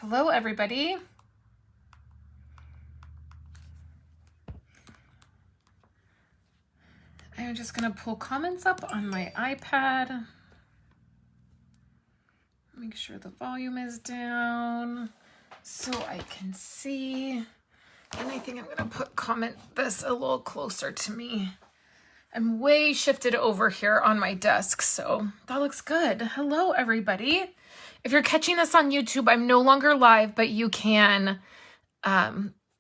Hello, everybody. I'm just going to pull comments up on my iPad. Make sure the volume is down so I can see. And I think I'm going to put this a little closer to me. I'm way shifted over here on my desk, so that looks good. Hello, everybody. If you're catching this on YouTube, I'm no longer live, but you can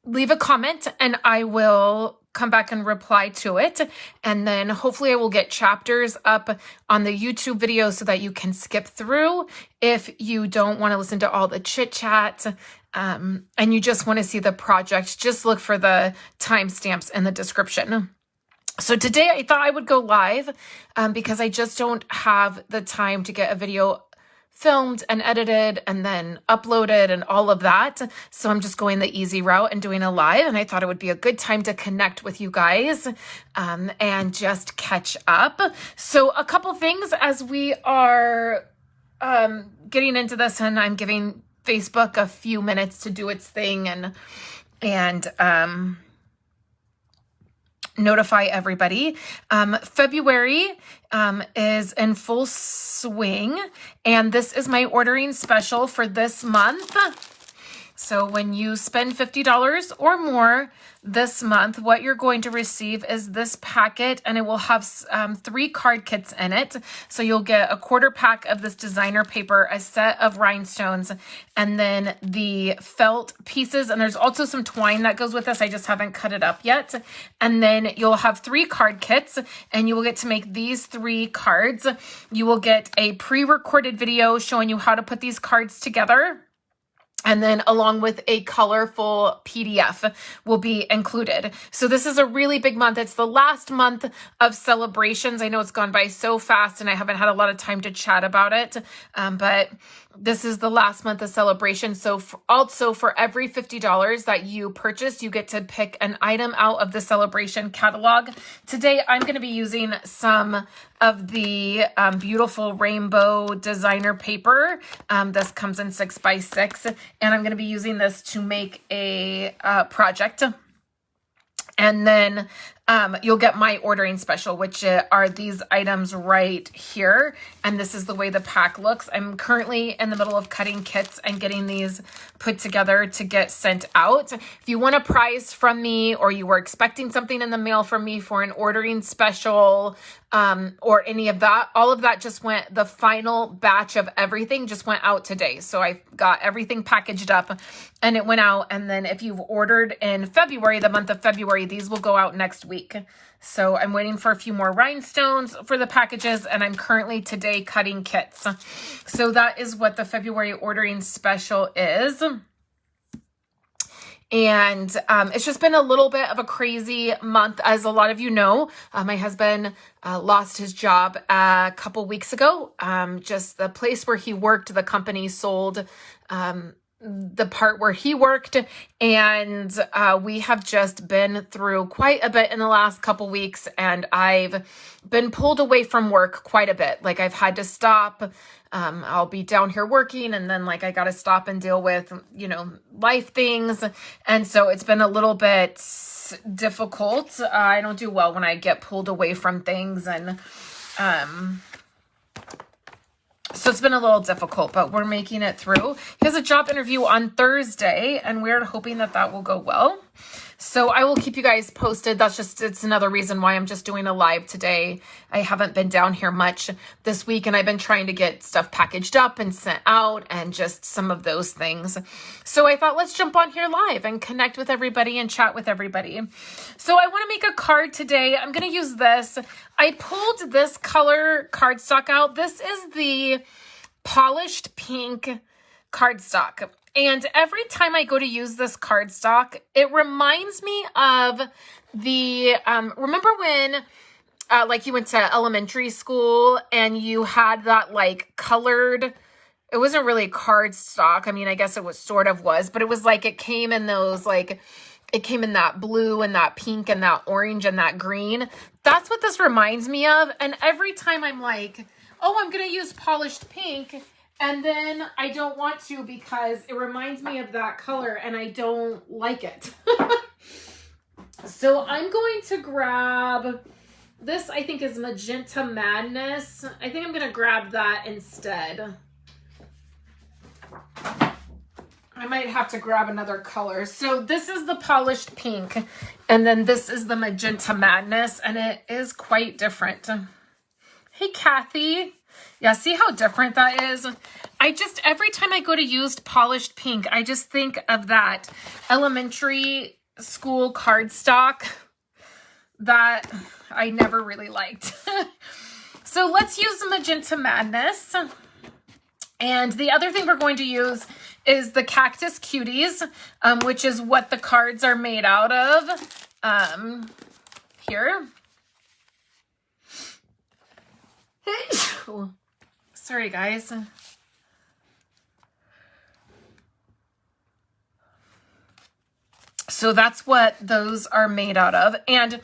leave a comment and I will come back and reply to it. And then hopefully I will get chapters up on the YouTube video so that you can skip through if you don't want to listen to all the chit chat and you just want to see the project. Just look for the timestamps in the description. So today I thought I would go live because I just don't have the time to get a video filmed and edited and then uploaded and all of that. So I'm just going the easy route and doing a live. And I thought it would be a good time to connect with you guys and just catch up. So a couple things as we are getting into this, and I'm giving Facebook a few minutes to do its thing and notify everybody. February is in full swing, and this is my ordering special for this month. So when you spend $50 or more this month, what you're going to receive is this packet, and it will have 3 card kits in it. So you'll get a quarter pack of this designer paper, a set of rhinestones, and then the felt pieces. And there's also some twine that goes with this. I just haven't cut it up yet. And then you'll have 3 card kits, and you will get to make these 3 cards. You will get a pre-recorded video showing you how to put these cards together. And then along with a colorful PDF will be included. So this is a really big month. It's the last month of celebrations. I know it's gone by so fast and I haven't had a lot of time to chat about it. But this is the last month of celebration. So also for every $50 that you purchase, you get to pick an item out of the celebration catalog. Today, I'm going to be using some of the beautiful rainbow designer paper. This comes in 6x6, and I'm going to be using this to make a project. And then you'll get my ordering special, which are these items right here. And this is the way the pack looks. I'm currently in the middle of cutting kits and getting these put together to get sent out. If you want a prize from me, or you were expecting something in the mail from me for an ordering special, or any of that, all of that just went, the final batch of everything just went out today. So I got everything packaged up and it went out. And then if you've ordered in February, the month of February, these will go out next week. So I'm waiting for a few more rhinestones for the packages, and I'm currently today cutting kits. So that is what the February ordering special is. And it's just been a little bit of a crazy month. As a lot of you know, my husband lost his job a couple weeks ago. Just the place where he worked, the company sold the part where he worked, and we have just been through quite a bit in the last couple weeks, and I've been pulled away from work quite a bit. Like, I've had to stop. I'll be down here working, and then I got to stop and deal with, life things. And so it's been a little bit difficult. I don't do well when I get pulled away from things, and so it's been a little difficult, but we're making it through. He has a job interview on Thursday, and we're hoping that that will go well. So I will keep you guys posted. It's another reason why I'm just doing a live today. I haven't been down here much this week, and I've been trying to get stuff packaged up and sent out and just some of those things. So I thought, let's jump on here live and connect with everybody and chat with everybody. So I want to make a card today. I'm going to use this. I pulled this color cardstock out. This is the polished pink cardstock. And every time I go to use this cardstock, it reminds me of the, remember when, you went to elementary school and you had that colored, it wasn't really cardstock. I mean, I guess it was but it was it came in those, it came in that blue and that pink and that orange and that green. That's what this reminds me of. And every time I'm oh, I'm going to use polished pink, And then I don't want to because it reminds me of that color and I don't like it. So I'm going to grab, this I think is Magenta Madness. I think I'm going to grab that instead. I might have to grab another color. So this is the polished pink, and then this is the Magenta Madness, and it is quite different. Hey, Kathy. Yeah, see how different that is? Every time I go to used polished pink, I just think of that elementary school cardstock that I never really liked. So let's use the Magenta Madness. And the other thing we're going to use is the Cactus Cuties, which is what the cards are made out of. Here. Sorry, guys. So that's what those are made out of. And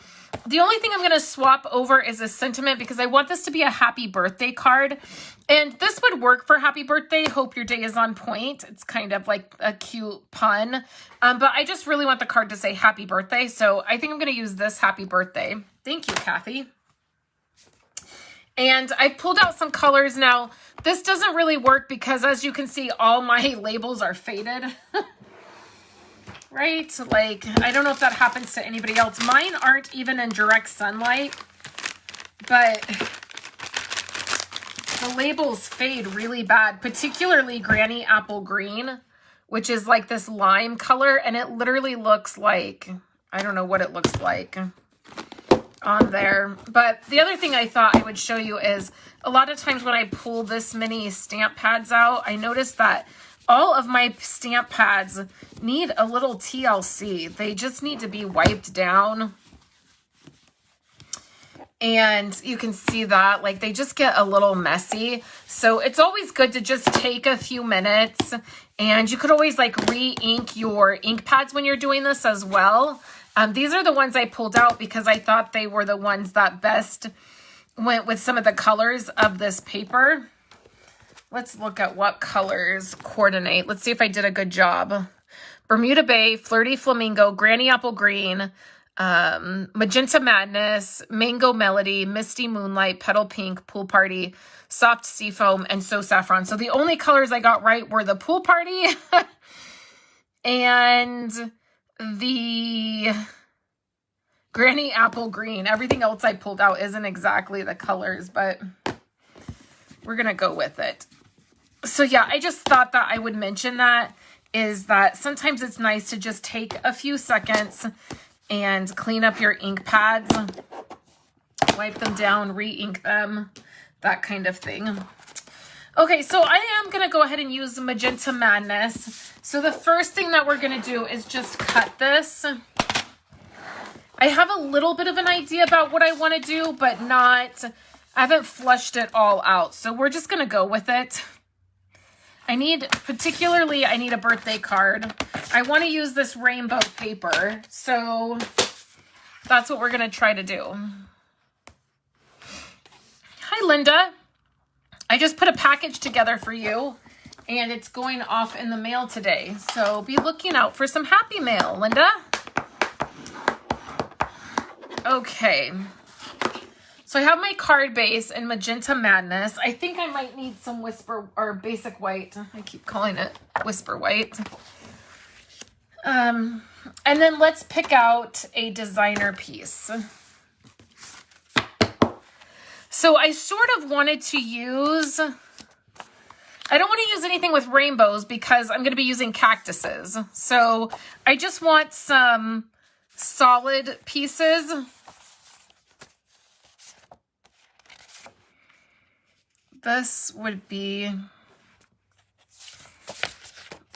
the only thing I'm going to swap over is a sentiment because I want this to be a happy birthday card. And this would work for happy birthday. Hope your day is on point. It's kind of like a cute pun. But I just really want the card to say happy birthday. So I think I'm going to use this happy birthday. Thank you, Kathy. And I pulled out some colors. Now, this doesn't really work because as you can see, all my labels are faded. Right? Like, I don't know if that happens to anybody else. Mine aren't even in direct sunlight, but the labels fade really bad, particularly Granny Apple Green, which is like this lime color, and it literally looks like, I don't know what it looks like on there. But the other thing I thought I would show you is a lot of times when I pull this many stamp pads out, I notice that all of my stamp pads need a little TLC. They just need to be wiped down. And you can see that, like, they just get a little messy. So it's always good to just take a few minutes. And you could always, like, re-ink your ink pads when you're doing this as well. These are the ones I pulled out because I thought they were the ones that best went with some of the colors of this paper. Let's look at what colors coordinate. Let's see if I did a good job. Bermuda Bay, Flirty Flamingo, Granny Apple Green, Magenta Madness, Mango Melody, Misty Moonlight, Petal Pink, Pool Party, Soft Seafoam, and So Saffron. So the only colors I got right were the Pool Party and the Granny Apple Green. Everything else I pulled out isn't exactly the colors, but we're going to go with it. So yeah, I just thought that I would mention that, is that sometimes it's nice to just take a few seconds and clean up your ink pads, wipe them down, re-ink them, that kind of thing. Okay, so I am going to go ahead and use the Magenta Madness. So the first thing that we're going to do is just cut this. I have a little bit of an idea about what I want to do, but I haven't flushed it all out. So we're just going to go with it. I need a birthday card. I want to use this rainbow paper. So that's what we're going to try to do. Hi, Linda. I just put a package together for you, and it's going off in the mail today. So be looking out for some happy mail, Linda. Okay. So I have my card base in Magenta Madness. I think I might need some Whisper or Basic White. I keep calling it Whisper White. And then let's pick out a designer piece. So I sort of wanted to use, I don't want to use anything with rainbows because I'm going to be using cactuses. So I just want some solid pieces. This would be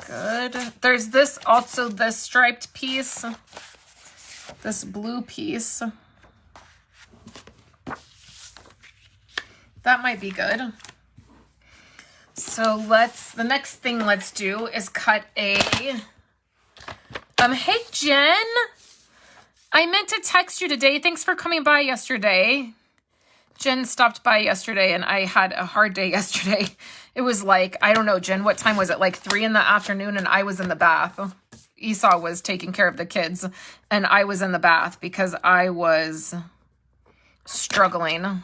good. There's this striped piece, this blue piece. That might be good. So the next thing let's do is cut a, hey Jen, I meant to text you today. Thanks for coming by yesterday. Jen stopped by yesterday and I had a hard day yesterday. It was like, I don't know, Jen, what time was it? Like 3 in the afternoon and I was in the bath. Esau was taking care of the kids and I was in the bath because I was struggling.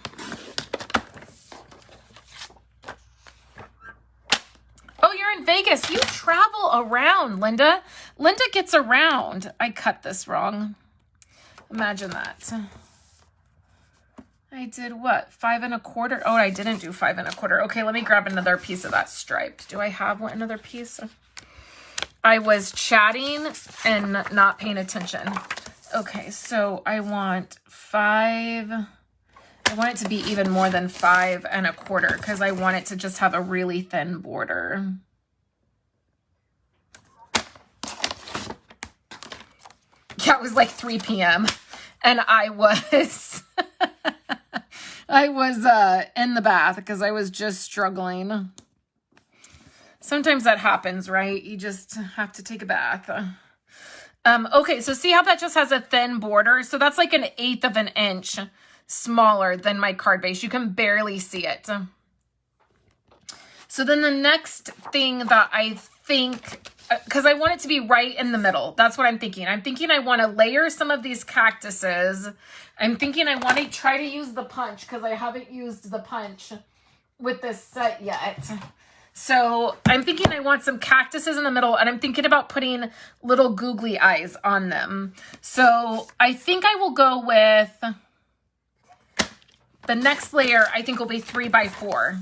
Oh, you're in Vegas. You travel around, Linda. Linda gets around. I cut this wrong. Imagine that. I did what? 5 1/4? Oh, I didn't do 5 1/4. Okay, let me grab another piece of that striped. Do I have another piece? I was chatting and not paying attention. Okay, so I want 5. I want it to be even more than 5 1/4 because I want it to just have a really thin border. Yeah, it was like 3 p.m. and I was I was in the bath because I was just struggling. Sometimes that happens, right? You just have to take a bath. Okay, so see how that just has a thin border? So that's like 1/8 of an inch smaller than my card base. You can barely see it. So then the next thing that I think, because I want it to be right in the middle. That's what I'm thinking. I'm thinking I want to layer some of these cactuses. I'm thinking I want to try to use the punch because I haven't used the punch with this set yet. So I'm thinking I want some cactuses in the middle and I'm thinking about putting little googly eyes on them. So I think I will go with the next layer. I think will be 3 by 4.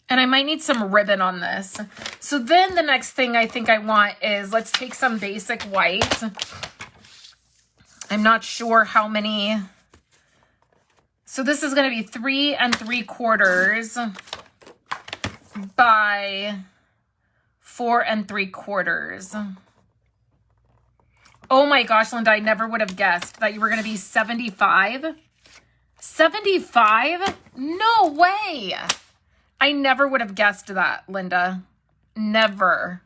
And I might need some ribbon on this. So then the next thing I think I want is, let's take some basic white. I'm not sure how many. So this is going to be 3 3/4 by 4 3/4. Oh my gosh, Linda, I never would have guessed that you were going to be 75. 75? No way. I never would have guessed that, Linda. Never.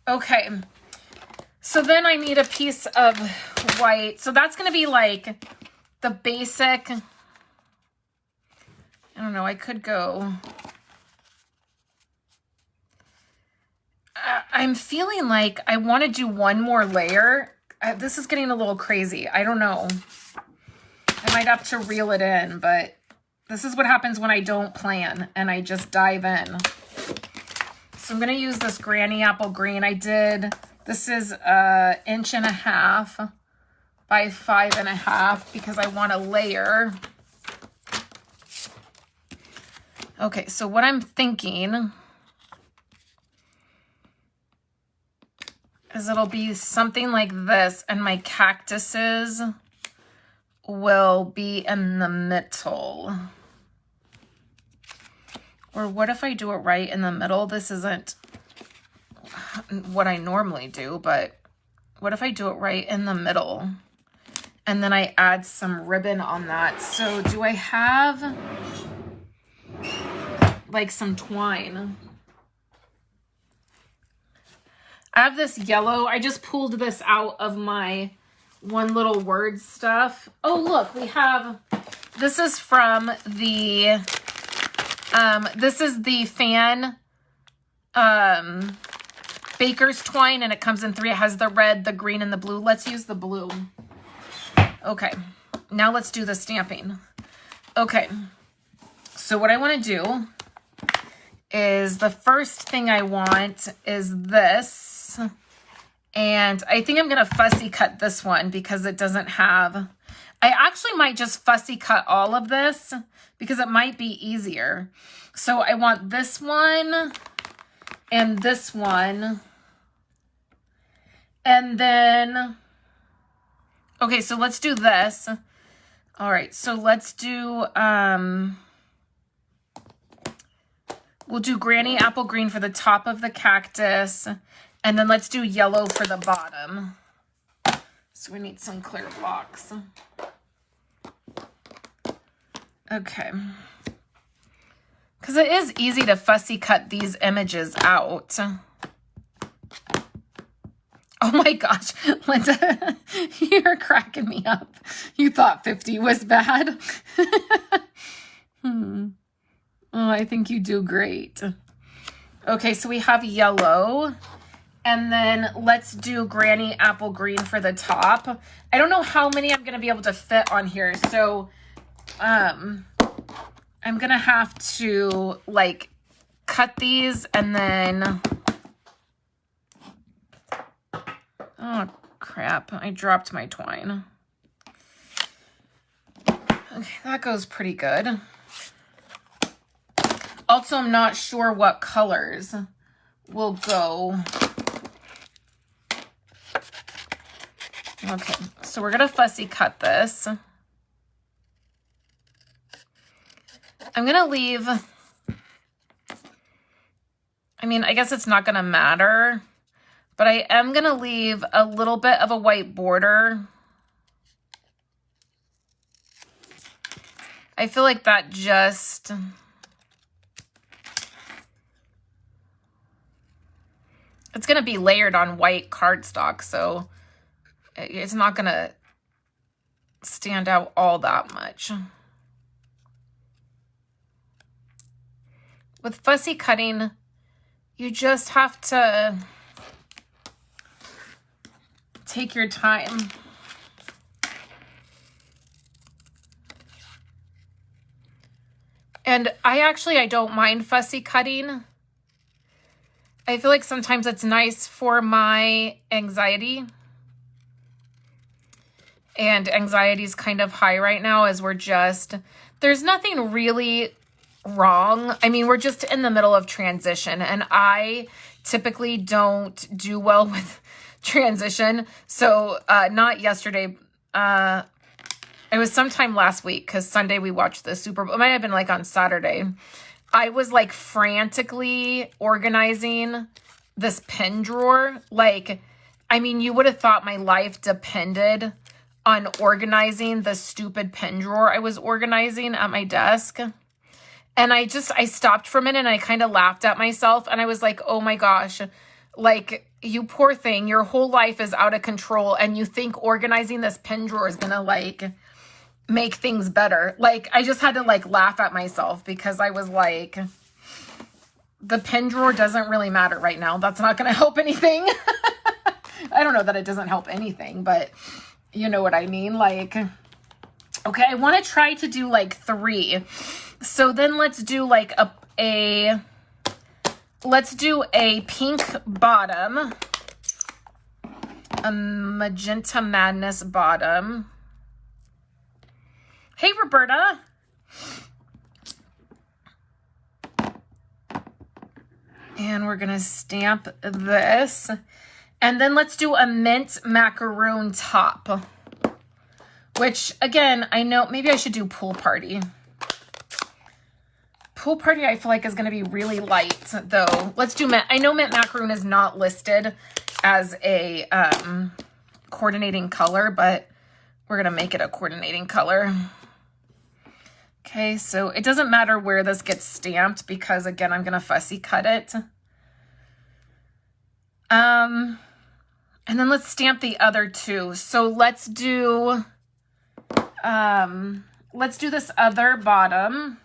Okay. So then I need a piece of white. So that's going to be like the basic. I don't know. I could go. I'm feeling like I want to do one more layer. This is getting a little crazy. I don't know. I might have to reel it in, but this is what happens when I don't plan and I just dive in. So I'm going to use this Granny Apple Green. This is 1.5 inches by 5.5 because I want a layer. Okay, so what I'm thinking is it'll be something like this and my cactuses will be in the middle. Or what if I do it right in the middle? This isn't what I normally do, but what if I do it right in the middle? And then I add some ribbon on that. So do I have like some twine? I have this yellow. I just pulled this out of my one little word stuff. Oh, look, we have, this is from the, this is the fan, baker's twine, and it comes in 3. It has the red, the green, and the blue. Let's use the blue. Okay, now let's do the stamping. Okay, so what I want to do is the first thing I want is this. And I think I'm going to fussy cut this one because it doesn't have, I actually might just fussy cut all of this because it might be easier. So I want this one and this one. And then, okay, so let's do this. All right, so let's do, we'll do Granny Apple Green for the top of the cactus. And then let's do yellow for the bottom. So we need some clear blocks. Okay. Because it is easy to fussy cut these images out. my gosh, Linda, you're cracking me up. You thought 50 was bad. Oh, I think you do great. Okay, so we have yellow. And then let's do Granny Apple Green for the top. I don't know how many I'm going to be able to fit on here. So I'm going to have to like cut these and then... Oh, crap. I dropped my twine. Okay, that goes pretty good. Also, I'm not sure what colors will go. Okay, so we're going to fussy cut this. I'm going to leave... I mean, I guess it's not going to matter. But I am going to leave a little bit of a white border. I feel like that just... It's going to be layered on white cardstock, so it's not going to stand out all that much. With fussy cutting, you just have to... take your time. And I don't mind fussy cutting. I feel like sometimes it's nice for my anxiety. And anxiety is kind of high right now as there's nothing really wrong. I mean, we're just in the middle of transition and I typically don't do well with transition. So not yesterday. It was sometime last week because Sunday we watched the Super Bowl. It might have been like on Saturday. I was like frantically organizing this pen drawer. Like, I mean, you would have thought my life depended on organizing the stupid pen drawer I was organizing at my desk. And I stopped for a minute and I kind of laughed at myself. And I was like, oh my gosh, like, you poor thing, your whole life is out of control and you think organizing this pen drawer is gonna like make things better. Like, I just had to like laugh at myself because I was like, the pen drawer doesn't really matter right now. That's not gonna help anything. I don't know that it doesn't help anything, but you know what I mean? Like, okay, I want to try to do like 3. So then let's do like let's do a pink bottom, a magenta madness bottom. Hey, Roberta. And we're going to stamp this. And then let's do a mint macaroon top, which again, I know maybe I should do pool party. Pool party, I feel like is going to be really light though. Let's do mint. I know mint macaroon is not listed as a coordinating color, but we're going to make it a coordinating color. Okay, so it doesn't matter where this gets stamped because again, I'm going to fussy cut it. And then let's stamp the other 2. So let's do this other bottom.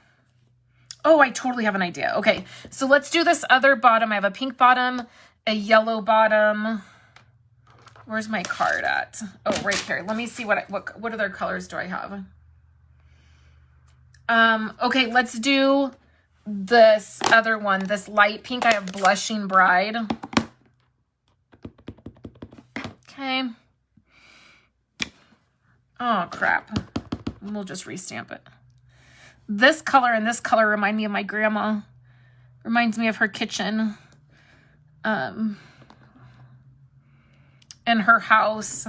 Oh, I totally have an idea. Okay, so let's do this other bottom. I have a pink bottom, a yellow bottom. Where's my card at? Oh, right here. Let me see what other colors do I have? Okay, let's do this other one, this light pink. I have Blushing Bride. Okay. Oh, crap. We'll just restamp it. This color and this color remind me of my grandma. Reminds me of her kitchen. And her house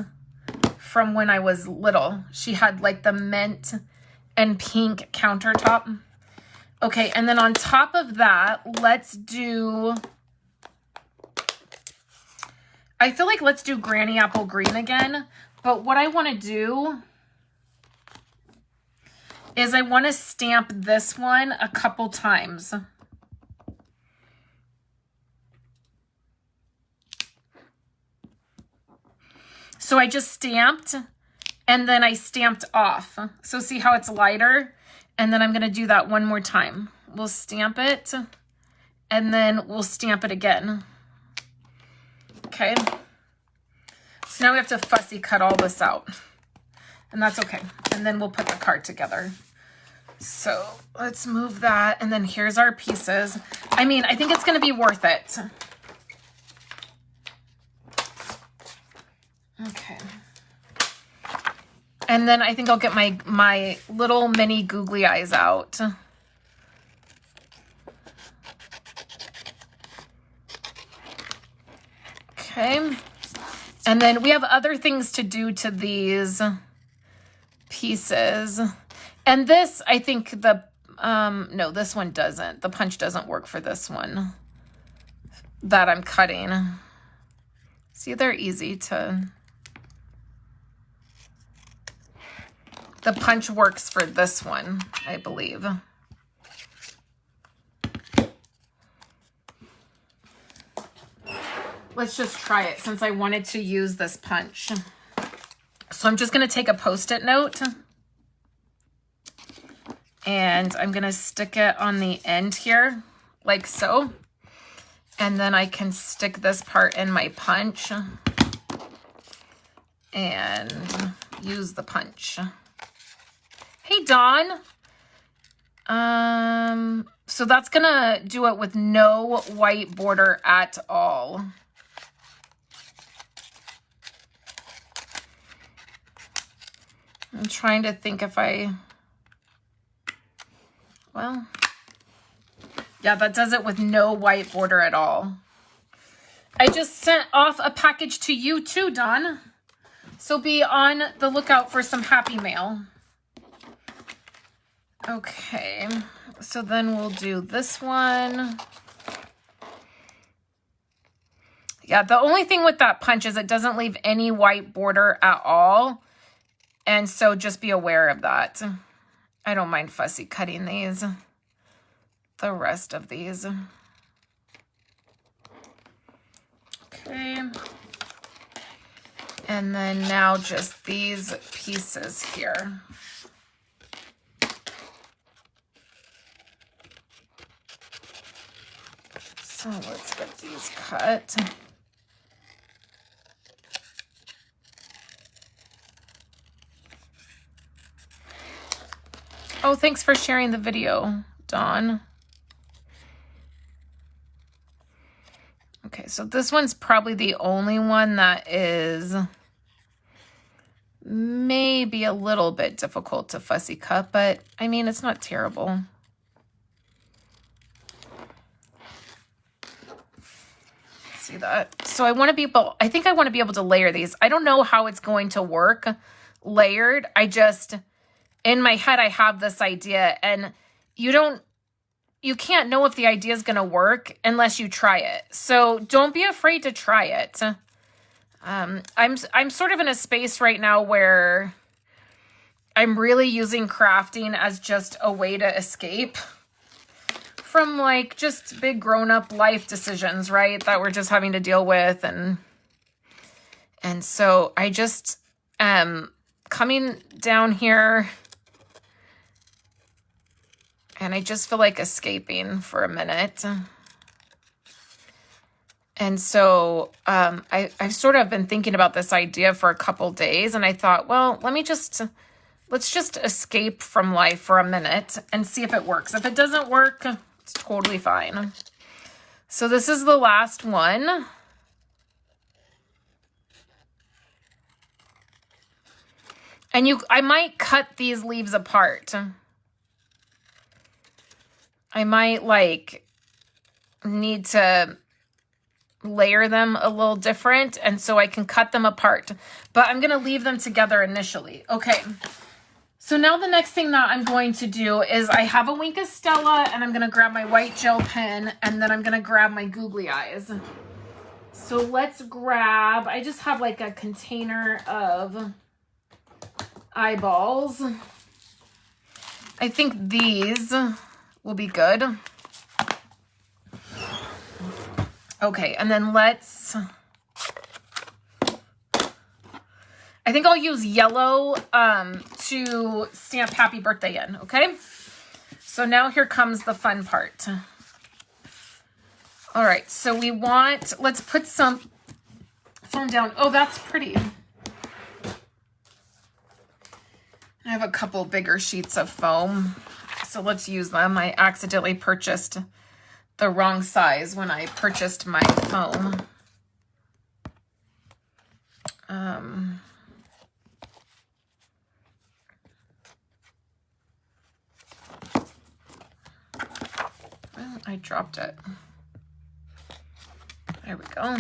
from when I was little. She had like the mint and pink countertop. Okay, and then on top of that, let's do... I feel like let's do Granny Apple Green again. But what I want to do is I want to stamp this one a couple times. So I just stamped and then I stamped off. So see how it's lighter? And then I'm gonna do that one more time. We'll stamp it and then we'll stamp it again. Okay. So now we have to fussy cut all this out. And that's okay. And then we'll put the card together. So let's move that. And then here's our pieces. I mean, I think it's going to be worth it. Okay. And then I think I'll get my little mini googly eyes out. Okay. And then we have other things to do to these pieces. And this, I think no, this one doesn't. The punch doesn't work for this one that I'm cutting. See, they're easy to... The punch works for this one, I believe. Let's just try it since I wanted to use this punch. So I'm just going to take a Post-it note and I'm going to stick it on the end here like so. And then I can stick this part in my punch and use the punch. Hey, Dawn. So that's going to do it with no white border at all. I'm trying to think if well, yeah, that does it with no white border at all. I just sent off a package to you too, Dawn. So be on the lookout for some happy mail. Okay, so then we'll do this one. Yeah, the only thing with that punch is it doesn't leave any white border at all. And so just be aware of that. I don't mind fussy cutting these, the rest of these. Okay. And then now just these pieces here. So let's get these cut. Oh, thanks for sharing the video, Dawn. Okay, so this one's probably the only one that is maybe a little bit difficult to fussy cut, but I mean, it's not terrible. See that? So I want to be able, I think I want to be able to layer these. I don't know how it's going to work layered. In my head, I have this idea, and you can't know if the idea is going to work unless you try it. So don't be afraid to try it. I'm sort of in a space right now where I'm really using crafting as just a way to escape from like just big grown-up life decisions, right? That we're just having to deal with. And so I just coming down here. And I just feel like escaping for a minute. And so I've sort of been thinking about this idea for a couple days. And I thought, well, let's just escape from life for a minute and see if it works. If it doesn't work, it's totally fine. So this is the last one. And I might cut these leaves apart. I might like need to layer them a little different, and so I can cut them apart, but I'm going to leave them together initially. Okay. So now the next thing that I'm going to do is I have a Wink of Stella, and I'm going to grab my white gel pen, and then I'm going to grab my googly eyes. So let's grab, I just have like a container of eyeballs. I think these will be good. Okay, and then let's I think I'll use yellow to stamp happy birthday in, okay? So now here comes the fun part. All right, so let's put some foam down. Oh, that's pretty. I have a couple bigger sheets of foam, so let's use them. I accidentally purchased the wrong size when I purchased my foam. Well, I dropped it. There we go.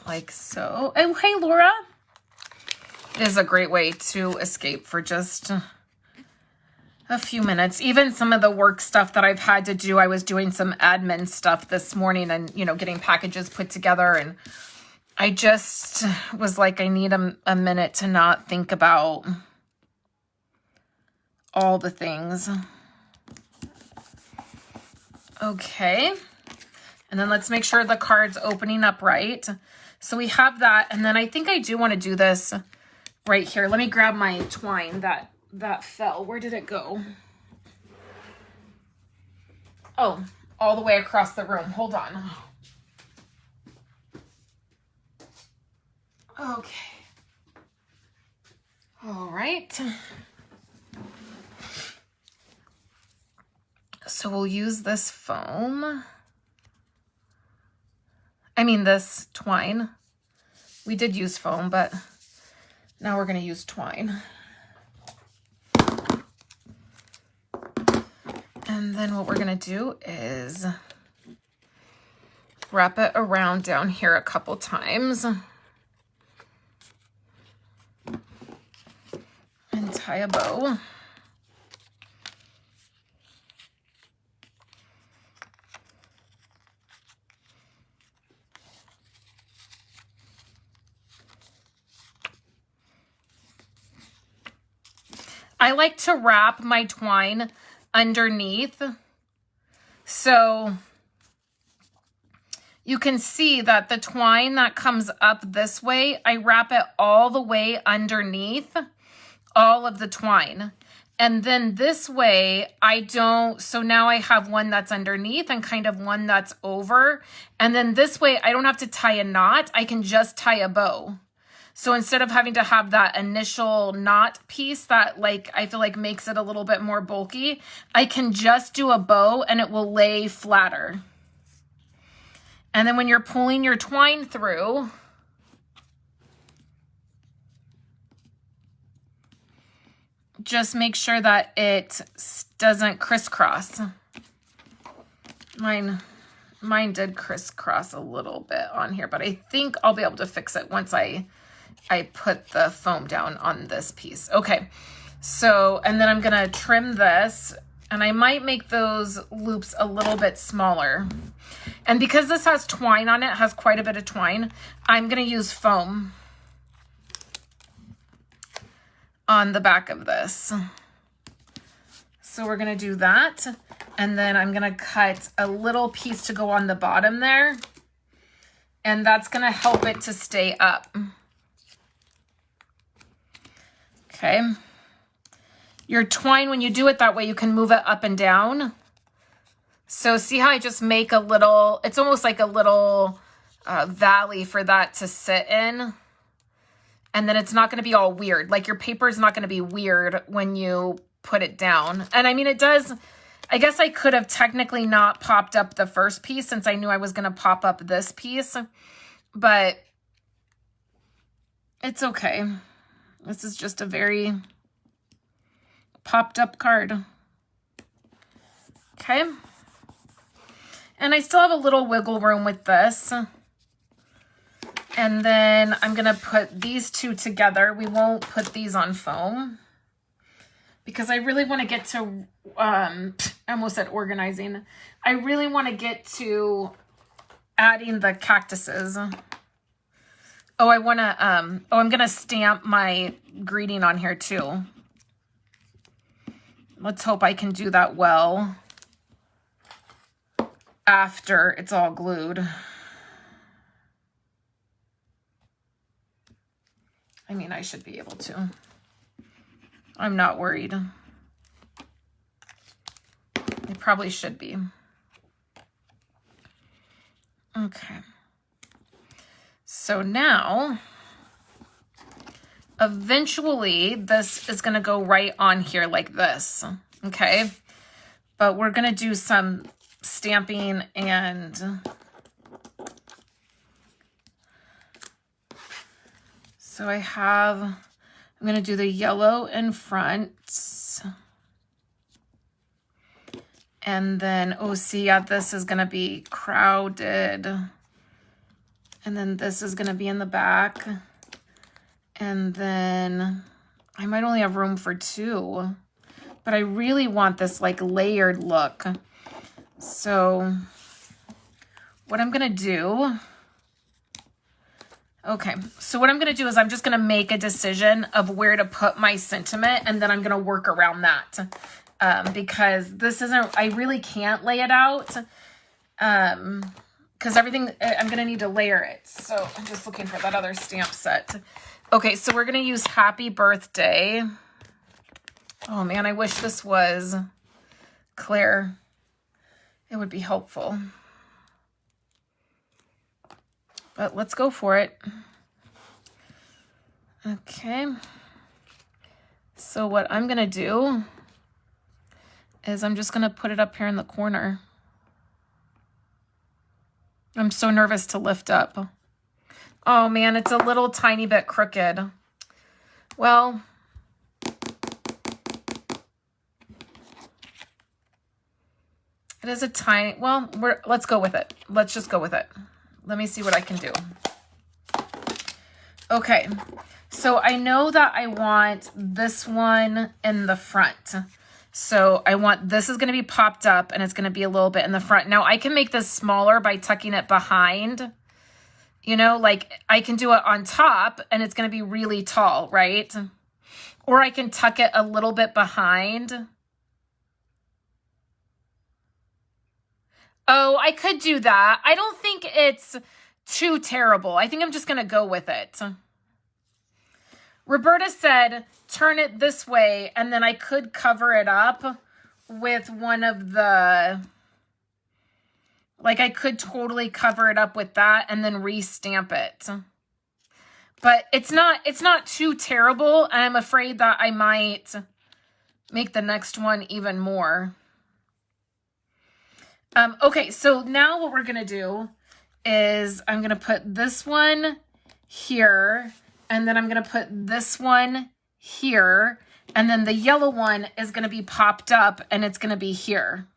Like so. Oh, hey, Laura. It is a great way to escape for just a few minutes. Even some of the work stuff that I've had to do, I was doing some admin stuff this morning and, you know, getting packages put together. And I just was like, I need a minute to not think about all the things. Okay. And then let's make sure the card's opening up right. So we have that. And then I think I do want to do this right here. Let me grab my twine that fell. Where did it go? Oh, all the way across the room. Hold on. Okay. All right. So we'll use this foam. I mean, this twine. We did use foam, but now we're going to use twine. And then what we're going to do is wrap it around down here a couple times. And tie a bow. I like to wrap my twine underneath, so you can see that the twine that comes up this way, I wrap it all the way underneath all of the twine. And then this way I don't, so now I have one that's underneath and kind of one that's over. And then this way I don't have to tie a knot, I can just tie a bow. So instead of having to have that initial knot piece that like I feel like makes it a little bit more bulky, I can just do a bow and it will lay flatter. And then when you're pulling your twine through, just make sure that it doesn't crisscross. Mine did crisscross a little bit on here, but I think I'll be able to fix it once I put the foam down on this piece. Okay, so, and then I'm gonna trim this, and I might make those loops a little bit smaller. And because this has twine on it, has quite a bit of twine, I'm gonna use foam on the back of this. So we're gonna do that, and then I'm gonna cut a little piece to go on the bottom there, and that's gonna help it to stay up. Okay, your twine, when you do it that way, you can move it up and down. So see how I just make a little, it's almost like a little valley for that to sit in. And then it's not going to be all weird. Like your paper is not going to be weird when you put it down. And I mean, it does, I guess I could have technically not popped up the first piece since I knew I was going to pop up this piece, but it's okay. This is just a very popped up card. Okay. And I still have a little wiggle room with this. And then I'm going to put these two together. We won't put these on foam because I really want to get to, I almost said organizing. I really want to get to adding the cactuses. Oh, I want to, I'm going to stamp my greeting on here too. Let's hope I can do that well after it's all glued. I mean, I should be able to. I'm not worried. I probably should be. Okay. So now, eventually, this is going to go right on here like this. Okay. But we're going to do some stamping and so I'm going to do the yellow in front. And then, oh, see, yeah, this is going to be crowded. And then this is going to be in the back. And then I might only have room for 2. But I really want this like layered look. So what I'm going to do... Okay, so what I'm going to do is I'm just going to make a decision of where to put my sentiment, and then I'm going to work around that. Because this isn't, I really can't lay it out. Because everything, I'm going to need to layer it. So I'm just looking for that other stamp set. Okay, so we're going to use Happy Birthday. Oh man, I wish this was Claire. It would be helpful. But let's go for it. Okay. So what I'm going to do is I'm just going to put it up here in the corner. I'm so nervous to lift up. Oh man, it's a little tiny bit crooked. Well, it is a tiny, well, let's go with it. Let's just go with it. Let me see what I can do. Okay, so I know that I want this one in the front. So I want, this is going to be popped up and it's going to be a little bit in the front. Now I can make this smaller by tucking it behind. You know, like I can do it on top and it's going to be really tall, right? Or I can tuck it a little bit behind. Oh, I could do that. I don't think it's too terrible. I think I'm just going to go with it. Roberta said, turn it this way, and then I could cover it up with one of the, like I could totally cover it up with that and then re-stamp it. But it's not too terrible. And I'm afraid that I might make the next one even more. Okay, so now what we're going to do is I'm going to put this one here, and then I'm going to put this one here, and then the yellow one is going to be popped up, and it's going to be here.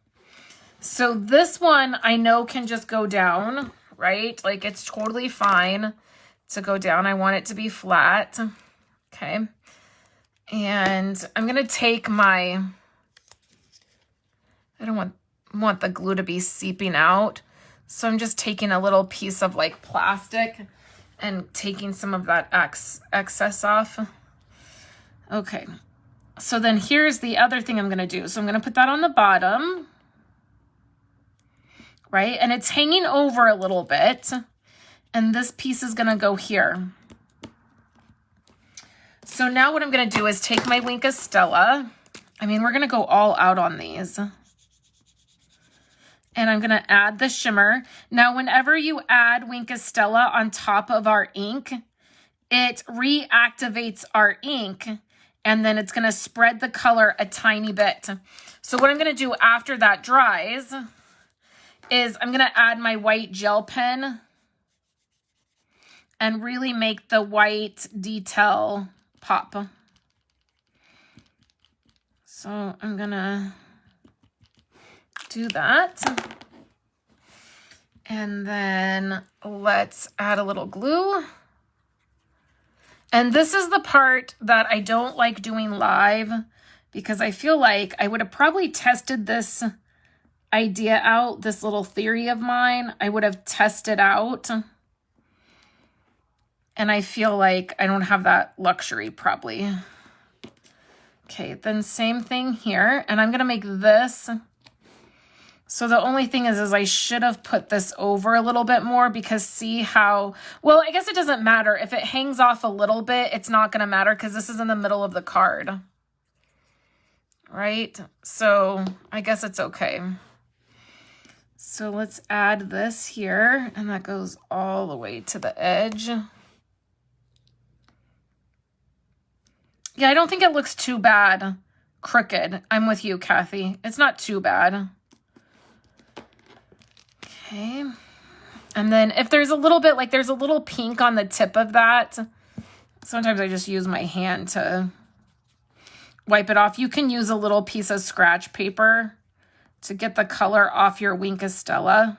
So this one I know can just go down, right? Like it's totally fine to go down. I want it to be flat. Okay. And I'm going to take my, I don't want the glue to be seeping out. So I'm just taking a little piece of like plastic and taking some of that excess off. Okay. So then here's the other thing I'm going to do. So I'm going to put that on the bottom, right? And it's hanging over a little bit. And this piece is going to go here. So now what I'm going to do is take my Wink of Stella. I mean, we're going to go all out on these. And I'm going to add the shimmer. Now, whenever you add Wink of Stella on top of our ink, it reactivates our ink, and then it's going to spread the color a tiny bit. So what I'm going to do after that dries is I'm going to add my white gel pen and really make the white detail pop. So I'm going to do that. And then let's add a little glue. And this is the part that I don't like doing live because I feel like I would have probably tested this idea out, this little theory of mine. I would have tested out. And I feel like I don't have that luxury probably Okay, then same thing here. And I'm going to make this. So the only thing is I should have put this over a little bit more because see how, well, I guess it doesn't matter. If it hangs off a little bit, it's not going to matter because this is in the middle of the card. Right? So I guess it's okay. So let's add this here, and that goes all the way to the edge. Yeah, I don't think it looks too bad crooked. I'm with you, Kathy. It's not too bad. Okay. And then if there's a little bit, like there's a little pink on the tip of that, sometimes I just use my hand to wipe it off. You can use a little piece of scratch paper to get the color off your Wink of Stella.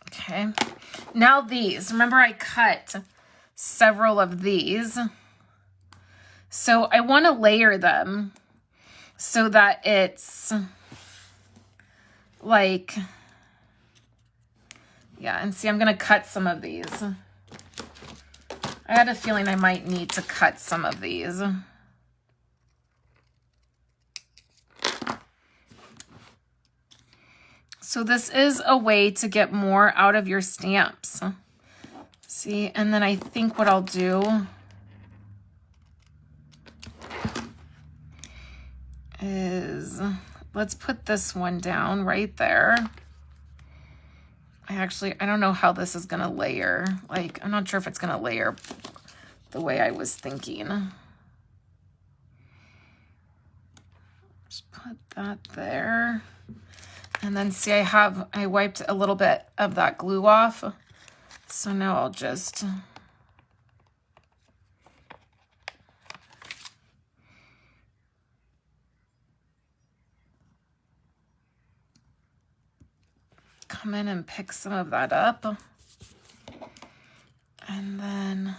Okay, now these, remember I cut several of these. So I want to layer them so that it's like, yeah, and see, I'm going to cut some of these. I had a feeling I might need to cut some of these. So this is a way to get more out of your stamps. See, and then I think what I'll do is, let's put this one down right there. I don't know how this is gonna layer. Like, I'm not sure if it's gonna layer the way I was thinking. Just put that there. And then see, I wiped a little bit of that glue off. So now I'll just come in and pick some of that up. And then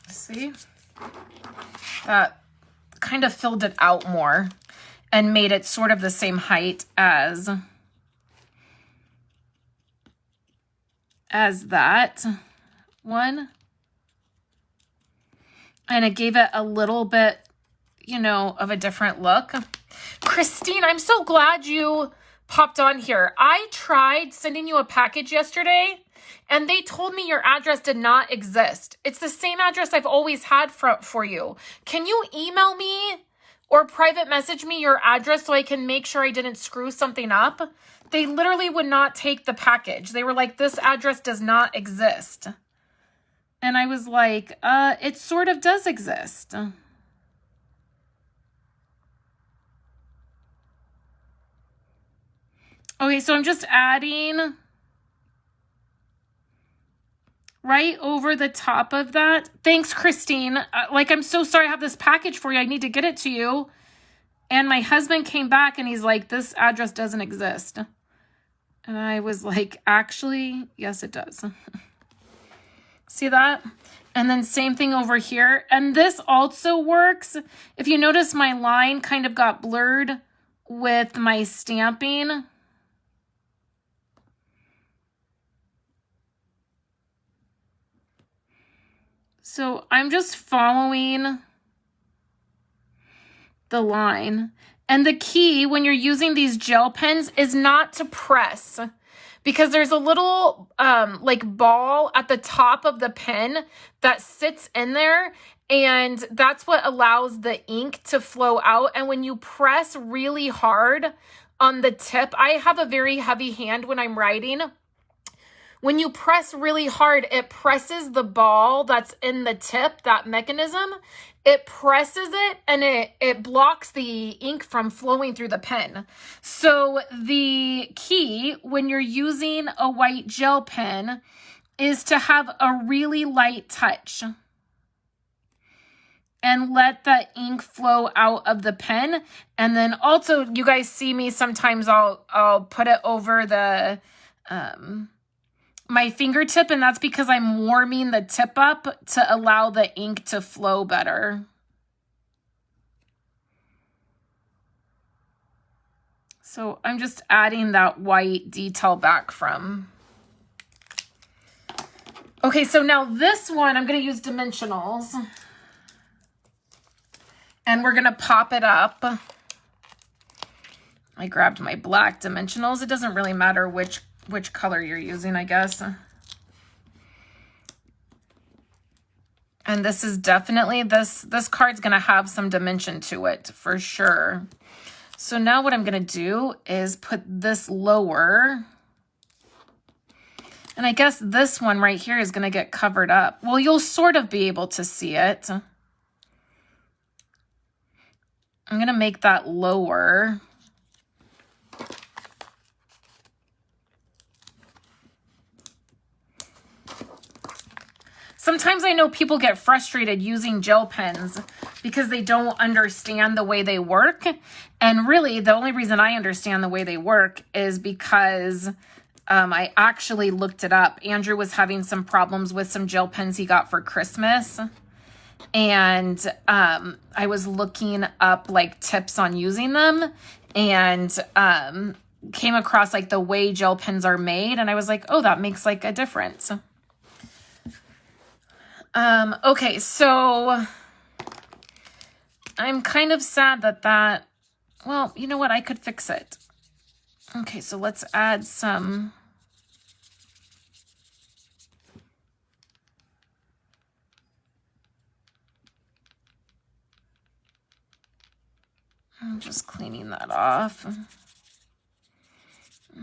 see, that kind of filled it out more and made it sort of the same height as that one. And it gave it a little bit, you know, of a different look. Christine, I'm so glad you popped on here. I tried sending you a package yesterday and they told me your address did not exist. It's the same address I've always had for you. Can you email me or private message me your address so I can make sure I didn't screw something up? They literally would not take the package. They were like, this address does not exist. And I was like, it sort of does exist. Okay, so I'm just adding right over the top of that. Thanks, Christine. I'm so sorry I have this package for you. I need to get it to you. And my husband came back and he's like, this address doesn't exist. And I was like, actually, yes, it does. See that? And then same thing over here. And this also works. If you notice, my line kind of got blurred with my stamping. So I'm just following the line. And the key when you're using these gel pens is not to press, because there's a little ball at the top of the pen that sits in there, and that's what allows the ink to flow out. And when you press really hard on the tip, I have a very heavy hand when I'm writing. When you press really hard, it presses the ball that's in the tip, that mechanism. It presses it and it blocks the ink from flowing through the pen. So the key when you're using a white gel pen is to have a really light touch. and let the ink flow out of the pen. And then also, you guys see me sometimes I'll put it over the my fingertip, and that's because I'm warming the tip up to allow the ink to flow better. So I'm just adding that white detail back from. Okay, so now this one, I'm going to use dimensionals. And we're going to pop it up. I grabbed my black dimensionals. It doesn't really matter which color you're using, I guess. And this is definitely, this card's going to have some dimension to it for sure. So now what I'm going to do is put this lower. And I guess this one right here is going to get covered up. Well, you'll sort of be able to see it. I'm going to make that lower. Sometimes I know people get frustrated using gel pens because they don't understand the way they work. And really, the only reason I understand the way they work is because I actually looked it up. Andrew was having some problems with some gel pens he got for Christmas. And I was looking up like tips on using them and came across like the way gel pens are made. And I was like, oh, that makes like a difference. Okay, so I'm kind of sad that, well, you know what? I could fix it. Okay, so let's add some. I'm just cleaning that off. And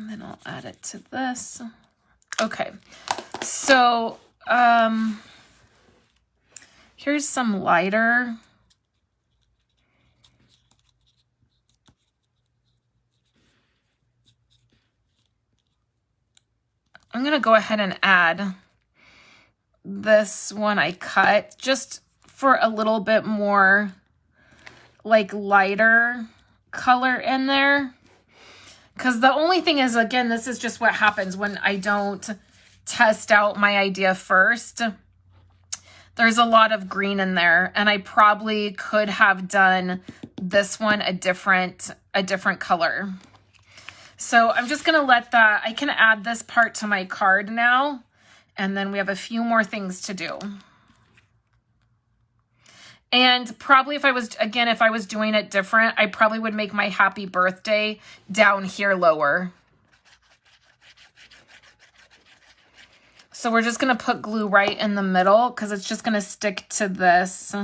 then I'll add it to this. Okay, so, here's some lighter. I'm going to go ahead and add this one I cut just for a little bit more like lighter color in there. Because the only thing is, again, this is just what happens when I don't test out my idea first. There's a lot of green in there, and I probably could have done this one a different color. So I'm just gonna let that, I can add this part to my card now, and then we have a few more things to do. And probably if I was doing it different, I probably would make my happy birthday down here lower. So we're just going to put glue right in the middle because it's just going to stick to this.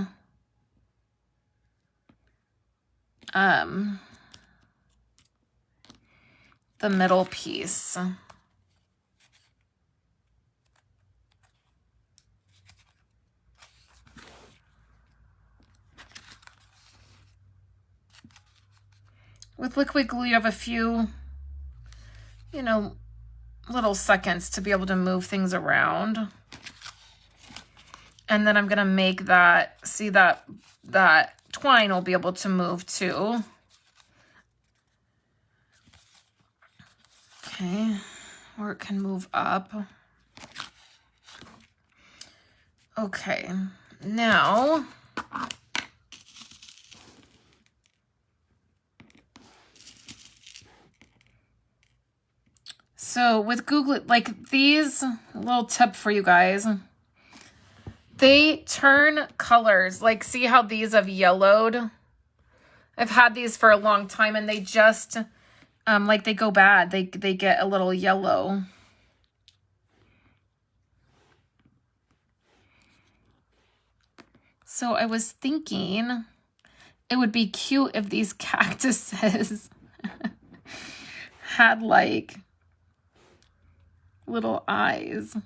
The middle piece. With liquid glue, you have a few, you know, little seconds to be able to move things around. And then I'm going to make that, see that twine will be able to move too. Okay, or it can move up. Okay, now so with Google, like these, a little tip for you guys, they turn colors. Like, see how these have yellowed? I've had these for a long time and they just, like they go bad. They get a little yellow. So I was thinking it would be cute if these cactuses had like little eyes.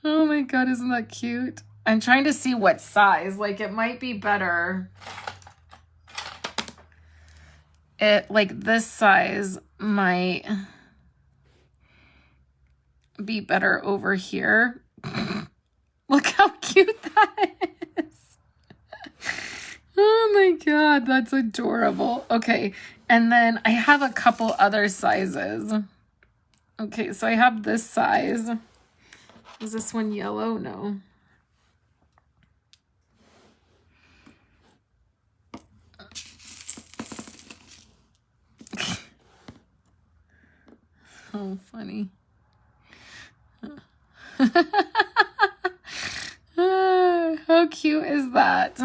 Oh my God, isn't that cute? I'm trying to see what size. Like, it might be better. Like this size might be better over here. Look how cute that is. Oh my God, that's adorable. Okay, and then I have a couple other sizes. Okay, so I have this size. Is this one yellow? No. Oh, funny. How cute is that?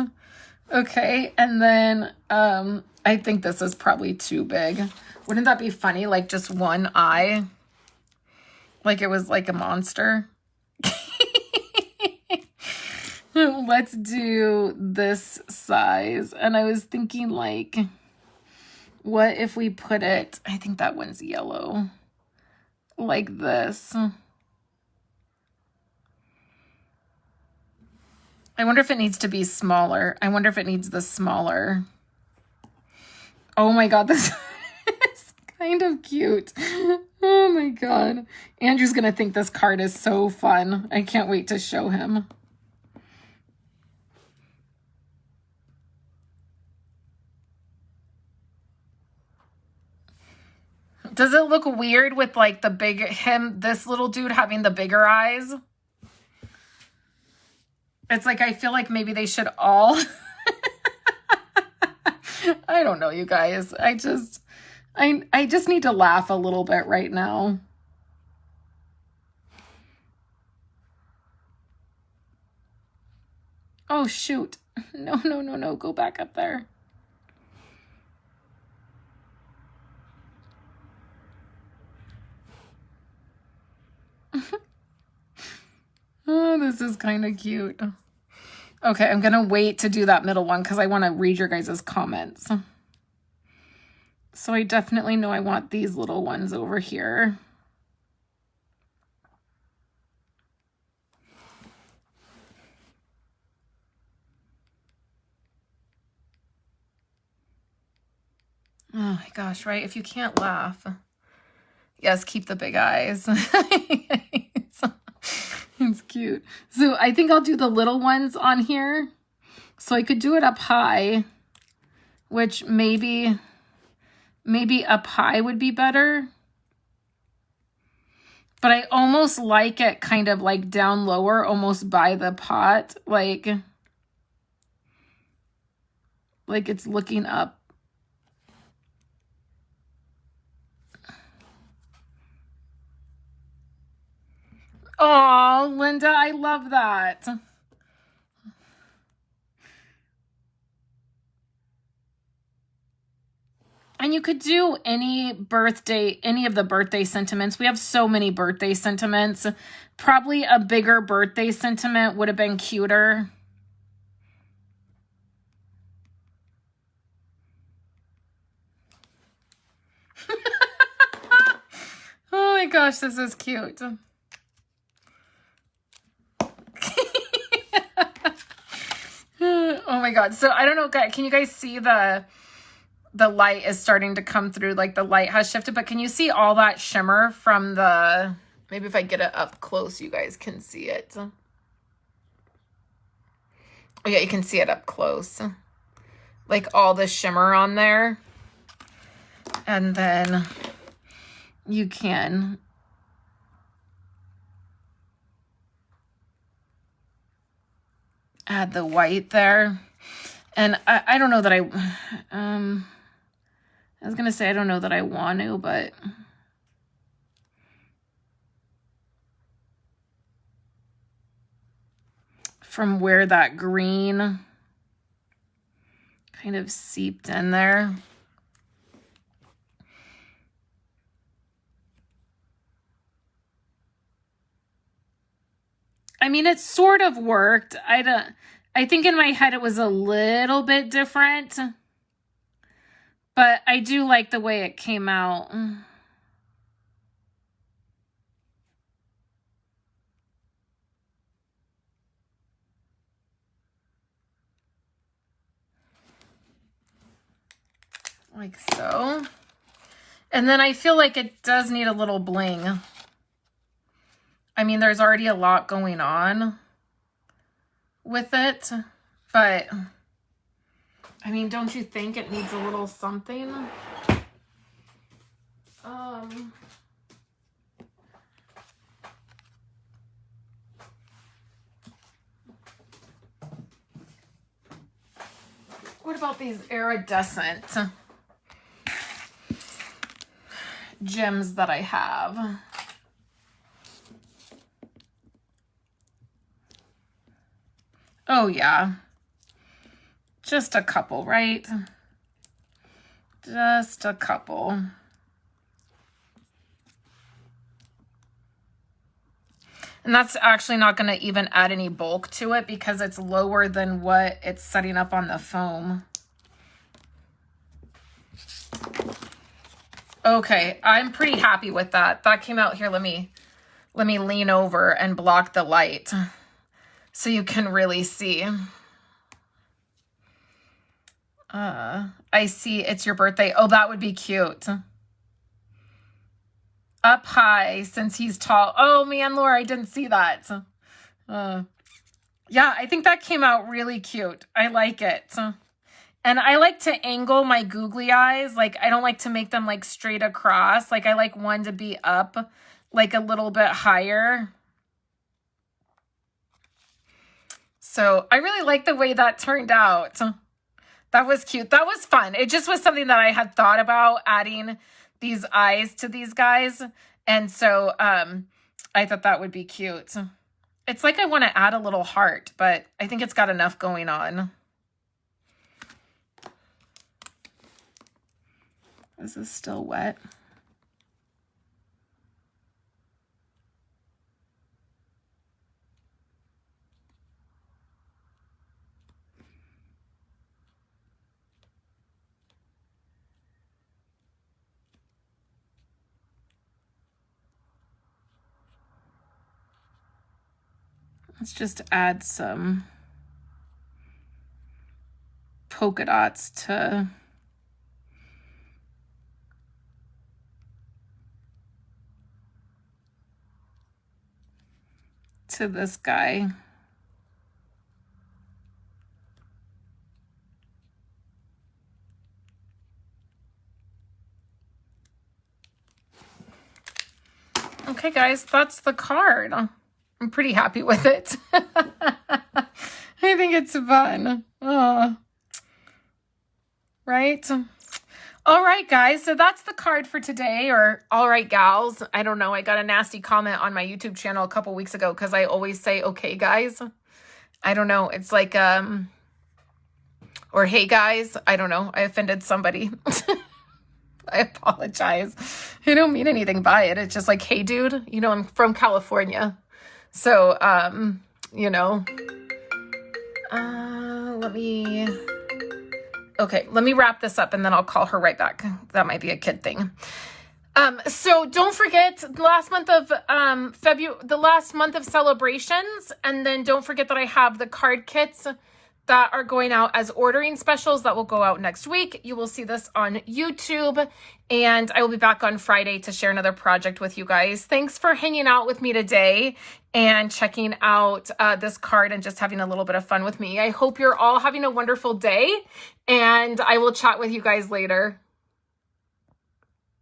Okay, and then I think this is probably too big. Wouldn't that be funny? Like just one eye. Like it was like a monster. Let's do this size. And I was thinking like, what if we put it, I think that one's yellow. Like this. I wonder if it needs to be smaller. I wonder if it needs the smaller. Oh my God, this is kind of cute. Oh my God. Andrew's gonna think this card is so fun. I can't wait to show him. Does it look weird with like the big, this little dude having the bigger eyes? It's like, I feel like maybe they should all, I don't know, you guys. I just need to laugh a little bit right now. Oh, shoot. No, no, no, no. Go back up there. Oh, this is kind of cute. Okay, I'm going to wait to do that middle one because I want to read your guys' comments. So I definitely know I want these little ones over here. Oh my gosh, right? If you can't laugh. Yes, keep the big eyes. It's cute. So I think I'll do the little ones on here. So I could do it up high, which maybe up high would be better. But I almost like it kind of like down lower, almost by the pot. Like it's looking up. Oh, Linda, I love that. And you could do any of the birthday sentiments. We have so many birthday sentiments. Probably a bigger birthday sentiment would have been cuter. Oh my gosh, this is cute. Oh my God. So I don't know, can you guys see the light is starting to come through, like the light has shifted, but can you see all that shimmer from the, maybe if I get it up close, you guys can see it. Oh yeah, you can see it up close. Like all the shimmer on there. And then you can add the white there. And I don't know that I was going to say, I don't know that I want to, but from where that green kind of seeped in there. I mean, it sort of worked. I think in my head it was a little bit different, but I do like the way it came out. Like so. And then I feel like it does need a little bling. I mean, there's already a lot going on. with it, but I mean, don't you think it needs a little something? What about these iridescent gems that I have? Oh yeah, just a couple, right? Just a couple. And that's actually not going to even add any bulk to it because it's lower than what it's setting up on the foam. Okay, I'm pretty happy with that. That came out here. Let me lean over and block the light so you can really see. I see it's your birthday. Oh, that would be cute. Up high since he's tall. Oh man, Laura, I didn't see that. Yeah, I think that came out really cute. I like it. And I like to angle my googly eyes. Like, I don't like to make them like straight across. Like, I like one to be up like a little bit higher. So I really like the way that turned out. That was cute. That was fun. It just was something that I had thought about, adding these eyes to these guys. And so I thought that would be cute. It's like I want to add a little heart, but I think it's got enough going on. Is this still wet? Let's just add some polka dots to this guy. Okay, guys, that's the card. I'm pretty happy with it. I think it's fun. Oh. Right? All right, guys. So that's the card for today, or all right, gals. I don't know. I got a nasty comment on my YouTube channel a couple weeks ago because I always say, okay, guys. I don't know. It's like, or hey, guys. I don't know. I offended somebody. I apologize. I don't mean anything by it. It's just like, hey, dude, you know, I'm from California. So, you know, okay, let me wrap this up and then I'll call her right back. That might be a kid thing. So don't forget the last month of the last month of celebrations, and then don't forget that I have the card kits that are going out as ordering specials that will go out next week. You will see this on YouTube, and I will be back on Friday to share another project with you guys. Thanks for hanging out with me today and checking out this card and just having a little bit of fun with me. I hope you're all having a wonderful day, and I will chat with you guys later.